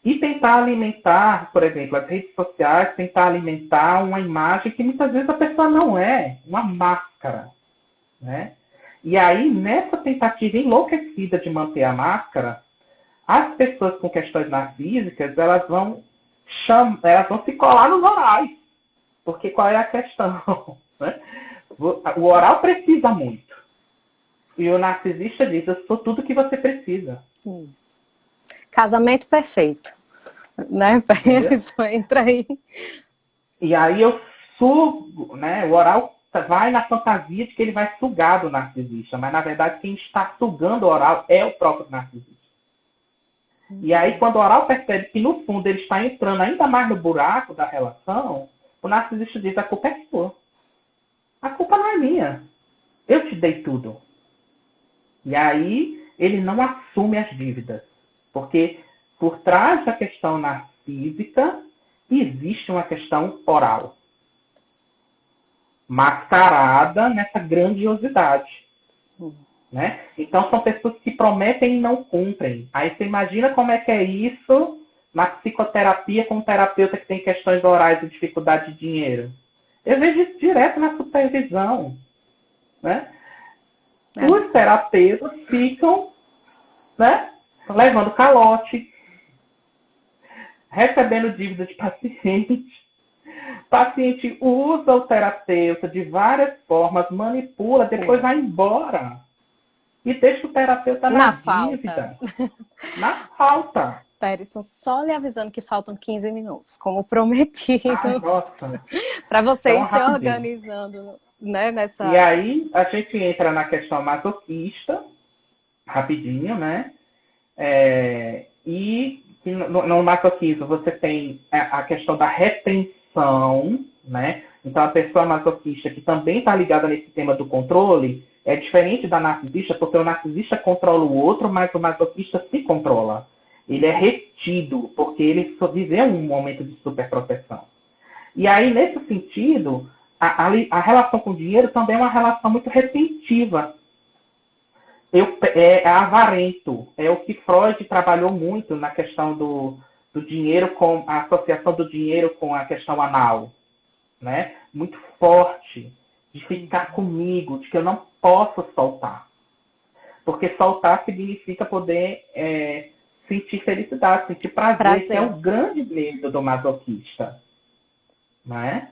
e tentar alimentar, por exemplo, as redes sociais, tentar alimentar uma imagem que muitas vezes a pessoa não é, uma máscara. Né? E aí, nessa tentativa enlouquecida de manter a máscara, as pessoas com questões narcísicas, elas vão se colar nos orais. Porque qual é a questão? Né? O oral precisa muito. E o narcisista diz, eu sou tudo que você precisa. Isso. Casamento perfeito. Né? Isso entra aí. E aí eu sugo, né? O oral vai na fantasia de que ele vai sugar do narcisista, mas na verdade quem está sugando o oral é o próprio narcisista. E aí quando o oral percebe que no fundo ele está entrando ainda mais no buraco da relação, o narcisista diz, a culpa é sua. A culpa não é minha. Eu te dei tudo. E aí ele não assume as dívidas. Porque por trás da questão narcísica existe uma questão oral. Mascarada nessa grandiosidade. Né? Então, são pessoas que prometem e não cumprem. Aí você imagina como é que é isso na psicoterapia com um terapeuta que tem questões orais e dificuldade de dinheiro. Eu vejo isso direto na supervisão. Né? Os terapeutas ficam, né, levando calote, recebendo dívida de paciente. O paciente usa o terapeuta de várias formas, manipula, depois vai embora. e deixa o terapeuta na Na falta. dívida, na falta. Périson, só lhe avisando que faltam 15 minutos, como prometido, Ai, nossa, para você então ir se rapidinho. organizando, né, E nessa... aí a gente entra na questão masoquista, rapidinho, né? E no masoquismo você tem a questão da retenção, né? Então a pessoa masoquista que também está ligada nesse tema do controle é diferente da narcisista, porque o narcisista controla o outro, mas o masoquista se controla. Ele é retido, porque ele só viveu um momento de superproteção. E aí, nesse sentido, a relação com o dinheiro também é uma relação muito retentiva. É avarento. É o que Freud trabalhou muito na questão do dinheiro, com a associação do dinheiro com a questão anal. Né? Muito forte, de ficar comigo, de que eu não posso soltar. Porque soltar significa poder sentir felicidade, sentir prazer, que é um grande medo do masoquista. Né?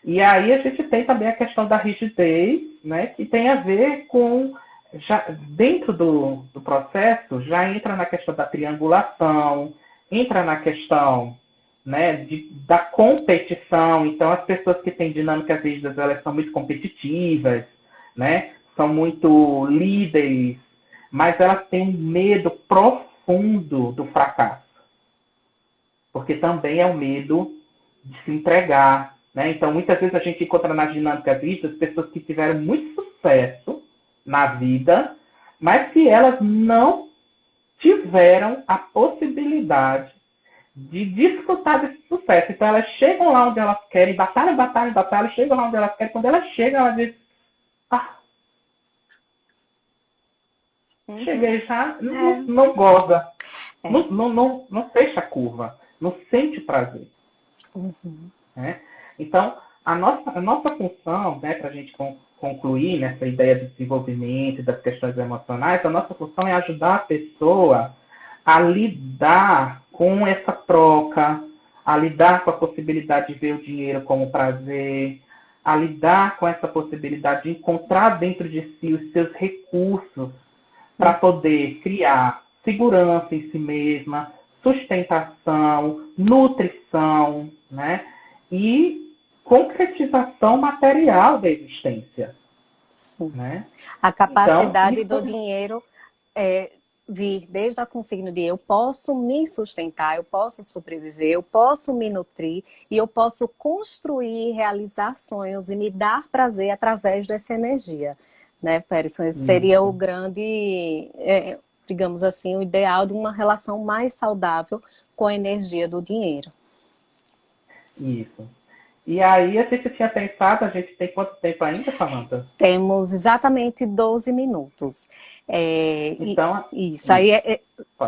E aí a gente tem também a questão da rigidez, né, que tem a ver com, já, dentro do processo, já entra na questão da triangulação, entra na questão, né, da competição. Então, as pessoas que têm dinâmicas rígidas, elas são muito competitivas, né, são muito líderes, mas elas têm um medo profundo do fracasso. Porque também é o medo de se entregar. Né? Então, muitas vezes a gente encontra nas dinâmicas rígidas pessoas que tiveram muito sucesso na vida, mas que elas não tiveram a possibilidade de desfrutar desse sucesso. Então, elas chegam lá onde elas querem, batalham, chegam lá onde elas querem. Quando elas chegam, elas dizem, cheguei já, não goza, não fecha a curva, não sente prazer. Né? Então, a nossa função, né, para a gente concluir nessa ideia do desenvolvimento e das questões emocionais, a nossa função é ajudar a pessoa a lidar com essa troca, a lidar com a possibilidade de ver o dinheiro como prazer, a lidar com essa possibilidade de encontrar dentro de si os seus recursos para poder criar segurança em si mesma, sustentação, nutrição, né? E concretização material da existência. Sim. Né? A capacidade então, do dinheiro vir desde a consigna de eu posso me sustentar, eu posso sobreviver, eu posso me nutrir e eu posso construir, realizar sonhos e me dar prazer através dessa energia. Né, Périson? Esse seria o grande, digamos assim, o ideal de uma relação mais saudável com a energia do dinheiro. Isso. E aí a gente tinha pensado, a gente tem quanto tempo ainda, Samantha? Temos exatamente 12 minutos. Então, isso aí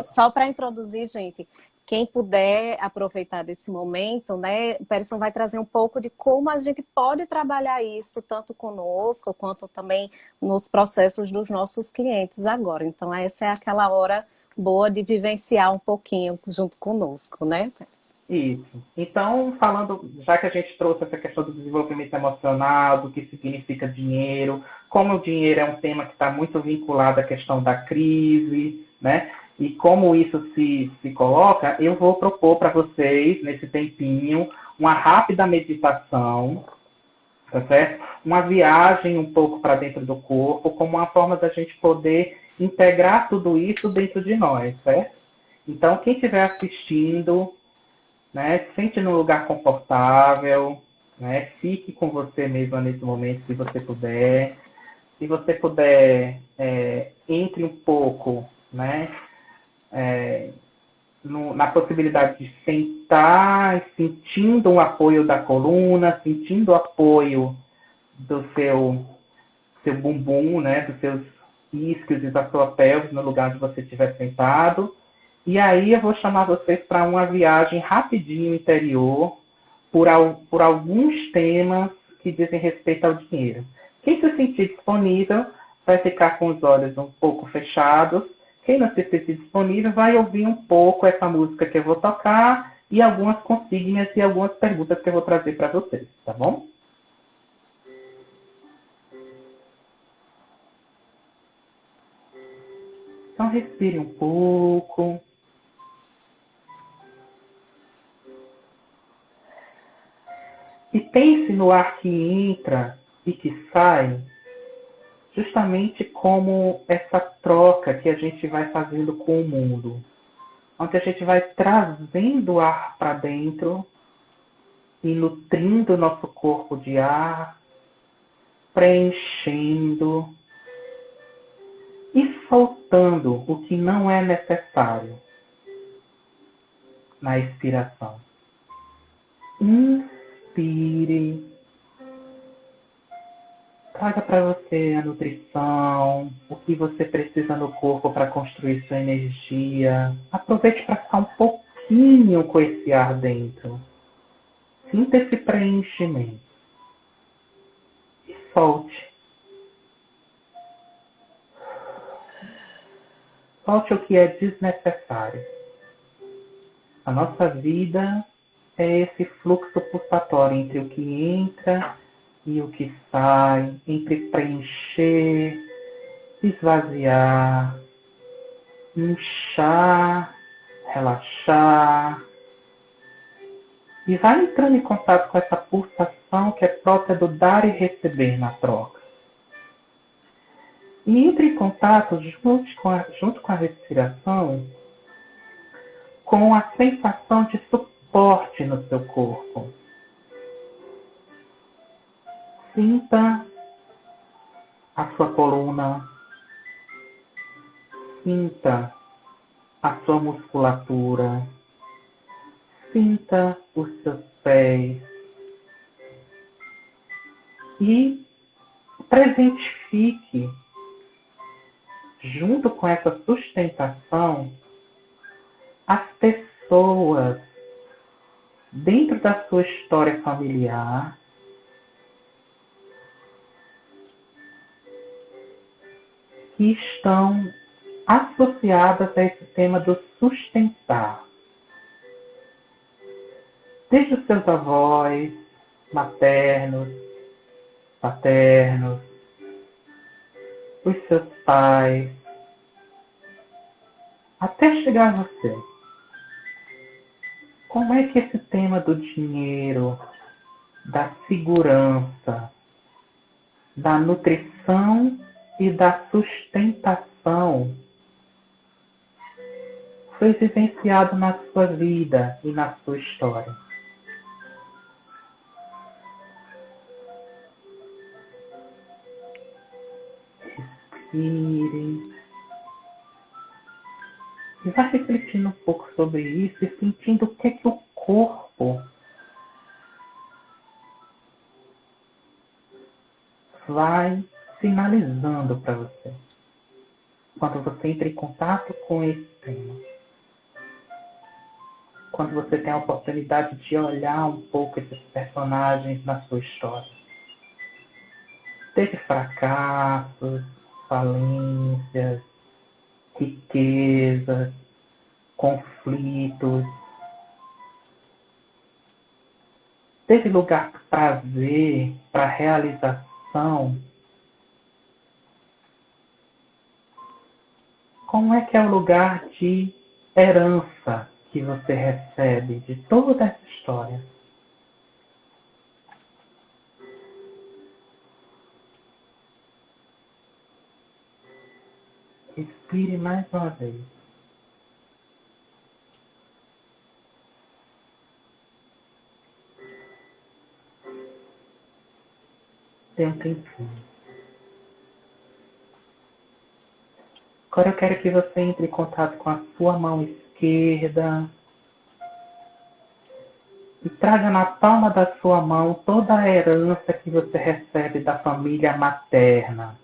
só para introduzir, gente, quem puder aproveitar desse momento, né, o Périson vai trazer um pouco de como a gente pode trabalhar isso, tanto conosco, quanto também nos processos dos nossos clientes agora. Então, essa é aquela hora boa de vivenciar um pouquinho junto conosco, né, Périson? Isso. Então, falando, já que a gente trouxe essa questão do desenvolvimento emocional, do que significa dinheiro, como o dinheiro é um tema que está muito vinculado à questão da crise, né? E como isso se coloca, eu vou propor para vocês, nesse tempinho, uma rápida meditação, tá certo? Uma viagem um pouco para dentro do corpo, como uma forma da gente poder integrar tudo isso dentro de nós, certo? Então, quem estiver assistindo, né, sente num lugar confortável, né, fique com você mesma nesse momento, se você puder. Se você puder, entre um pouco, né, na possibilidade de sentar, sentindo o apoio da coluna, sentindo o apoio do seu bumbum, né, dos seus isquios e da sua pelve no lugar onde você estiver sentado. E aí eu vou chamar vocês para uma viagem rapidinho interior por alguns temas que dizem respeito ao dinheiro. Quem se sentir disponível vai ficar com os olhos um pouco fechados. Quem não se sentir disponível vai ouvir um pouco essa música que eu vou tocar e algumas consignas e algumas perguntas que eu vou trazer para vocês, tá bom? Então respire um pouco. E pense no ar que entra e que sai, justamente como essa troca que a gente vai fazendo com o mundo. Onde a gente vai trazendo o ar para dentro e nutrindo o nosso corpo de ar, preenchendo e soltando o que não é necessário na expiração. Inspire. Traga para você a nutrição, o que você precisa no corpo para construir sua energia. Aproveite para ficar um pouquinho com esse ar dentro. Sinta esse preenchimento. E solte. Solte o que é desnecessário. A nossa vida é esse fluxo pulsatório entre o que entra e o que sai, entre preencher, esvaziar, inchar, relaxar. E vai entrando em contato com essa pulsação que é própria do dar e receber na troca. E entre em contato, junto com a respiração, com a sensação de suporte no seu corpo. Sinta a sua coluna, sinta a sua musculatura, sinta os seus pés e presentifique, junto com essa sustentação, as pessoas dentro da sua história familiar que estão associadas a esse tema do sustentar. Desde os seus avós, maternos, paternos, os seus pais, até chegar a você. Como é que esse tema do dinheiro, da segurança, da nutrição e da sustentação foi vivenciado na sua vida e na sua história? Respire. E vá refletindo um pouco sobre isso e sentindo o que é que o corpo vai sinalizando para você quando você entra em contato com esse tema. Quando você tem a oportunidade de olhar um pouco esses personagens na sua história. Teve fracassos, falências, riquezas, conflitos. Teve lugar para prazer, para realização. Como é que é o lugar de herança que você recebe de toda essa história? Respire mais uma vez. Dê um tempinho. Agora eu quero que você entre em contato com a sua mão esquerda e traga na palma da sua mão toda a herança que você recebe da família materna.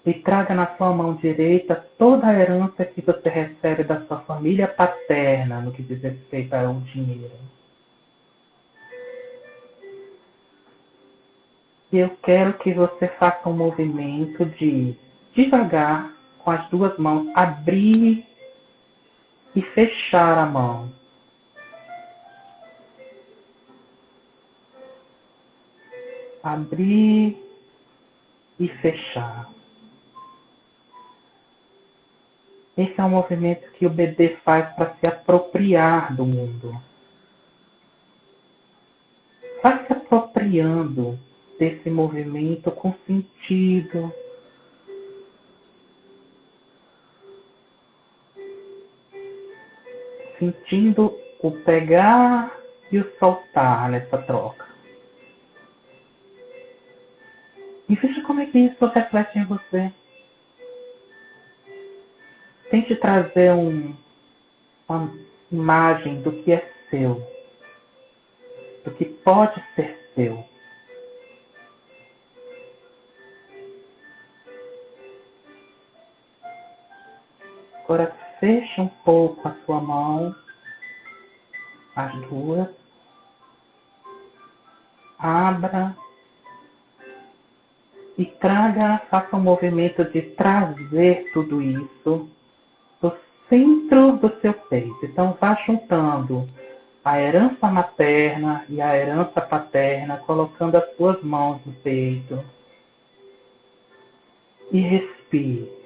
E traga na sua mão direita toda a herança que você recebe da sua família paterna no que diz respeito ao dinheiro. E eu quero que você faça um movimento de, devagar, com as duas mãos, abrir e fechar a mão. abrir e fechar. Esse é um movimento que o bebê faz para se apropriar do mundo. Vai se apropriando desse movimento com sentido. Sentindo o pegar e o soltar nessa troca. E veja como é que isso reflete em você. Tente trazer uma imagem do que é seu, do que pode ser seu. Agora feche um pouco a sua mão, as duas. Abra e faça um movimento de trazer tudo isso do centro do seu peito. Então vá juntando a herança materna e a herança paterna, colocando as suas mãos no peito. E respire.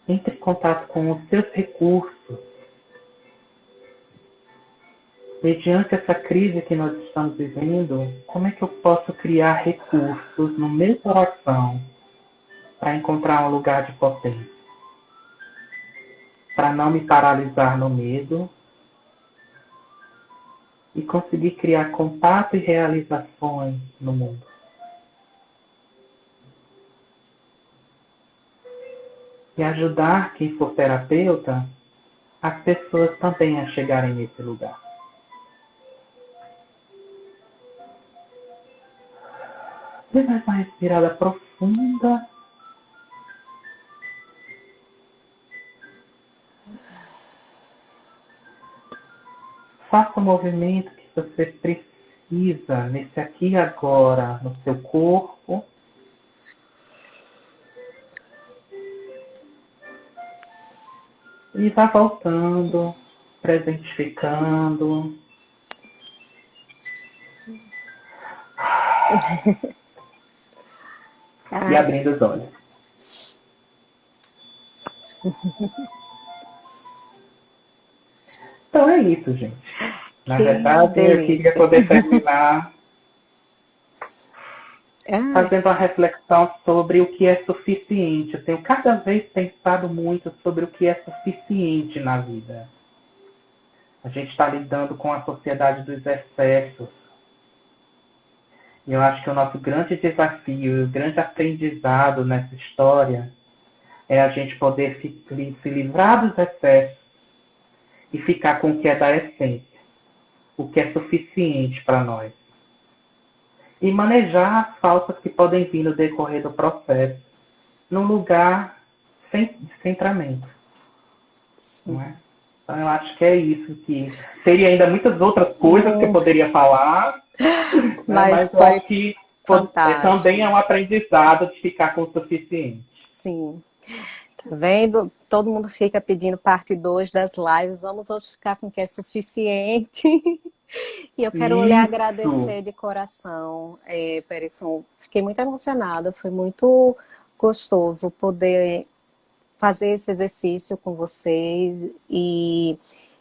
Entre em contato com os seus recursos. Mediante essa crise que nós estamos vivendo, como é que eu posso criar recursos no meu coração para encontrar um lugar de potência? Para não me paralisar no medo e conseguir criar contato e realizações no mundo. E ajudar quem for terapeuta, as pessoas também a chegarem nesse lugar. Dê mais uma respirada profunda. Faça o movimento que você precisa nesse aqui e agora, no seu corpo. E vá voltando, presentificando. E abrindo os olhos. Então é isso, gente. Na verdade, eu queria poder terminar fazendo uma reflexão sobre o que é suficiente. Eu tenho cada vez pensado muito sobre o que é suficiente na vida. A gente está lidando com a sociedade dos excessos. E eu acho que o nosso grande desafio, o grande aprendizado nessa história é a gente poder se livrar dos excessos e ficar com o que é da essência, o que é suficiente para nós. E manejar as faltas que podem vir no decorrer do processo, num lugar de centramento. Não é? Então eu acho que é isso que... Teria ainda muitas outras coisas que eu poderia falar, mas eu acho que também é um aprendizado de ficar com o suficiente. Sim. Tá vendo? Todo mundo fica pedindo parte 2 das lives. Vamos hoje ficar com o que é suficiente. E eu quero lhe agradecer de coração, Perisson. Fiquei muito emocionada. Foi muito gostoso poder fazer esse exercício com vocês. E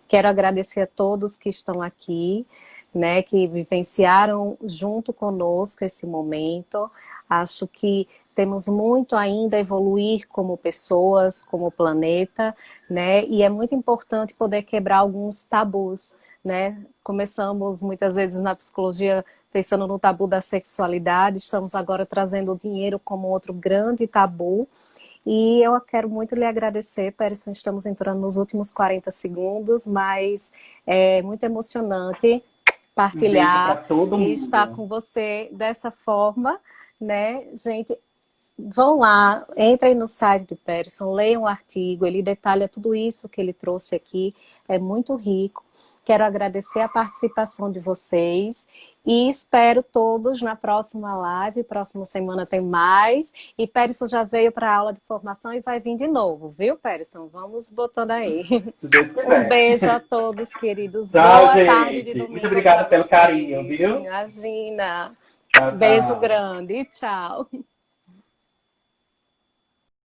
quero agradecer a todos que estão aqui, né, que vivenciaram junto conosco esse momento. Acho que temos muito ainda a evoluir como pessoas, como planeta, né? E é muito importante poder quebrar alguns tabus, né? Começamos muitas vezes na psicologia pensando no tabu da sexualidade, estamos agora trazendo o dinheiro como outro grande tabu. E eu quero muito lhe agradecer, Perisson, estamos entrando nos últimos 40 segundos, mas é muito emocionante partilhar e estar com você dessa forma, né, gente? Vão lá, entrem no site do Perisson, leiam o artigo, ele detalha tudo isso que ele trouxe aqui, é muito rico. Quero agradecer a participação de vocês e espero todos na próxima live. Próxima semana tem mais. E Perisson já veio para a aula de formação e vai vir de novo, viu, Perisson? Vamos botando aí. Se Deus Um quiser. beijo a todos, queridos. Tchau, Boa tarde de gente. Muito domingo obrigado para pelo vocês. carinho, viu? Imagina. Tchau, Beijo tchau. grande. Tchau.